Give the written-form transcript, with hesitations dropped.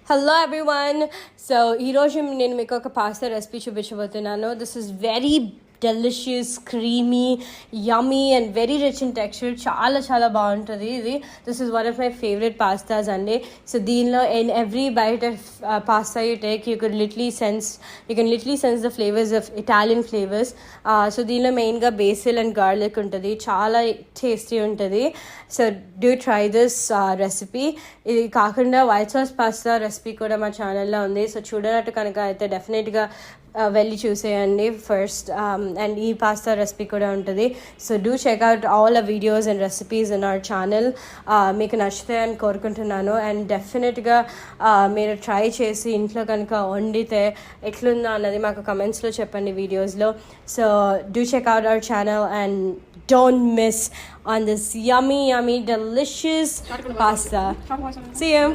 Hello everyone. So ఈరోజు నేను మీకు ఒక పాస్తా రెసిపీ చూపించబోతున్నాను. This is very delicious, creamy, yummy and very rich in texture. చాలా చాలా బాగుంటుంది ఇది. This is one of my favourite pastas అండి. సో దీనిలో in every byte of pasta you take you can literally sense the flavours of Italian flavours. So దీనిలో మెయిన్గా basil and garlic ఉంటుంది. చాలా టేస్టీ ఉంటుంది. So do try this recipe. ఇది కాకుండా white sauce pasta recipe కూడా మా ఛానల్లో ఉంది. సో చూడనట్టు కనుక అయితే డెఫినెట్గా వెళ్ళి చూసేయండి ఫస్ట్. అండ్ ఈ పాస్తా రెసిపీ కూడా ఉంటుంది. So do checkout all a videos and recipes in our channel. మీకు నచ్చుతాయని కోరుకుంటున్నాను. అండ్ డెఫినెట్గా మీరు ట్రై చేసి ఇంట్లో కనుక వండితే ఎట్లుందో అన్నది మాకు కమెంట్స్లో చెప్పండి వీడియోస్లో. So do checkout our channel and don't miss on this yummy delicious pasta. See you.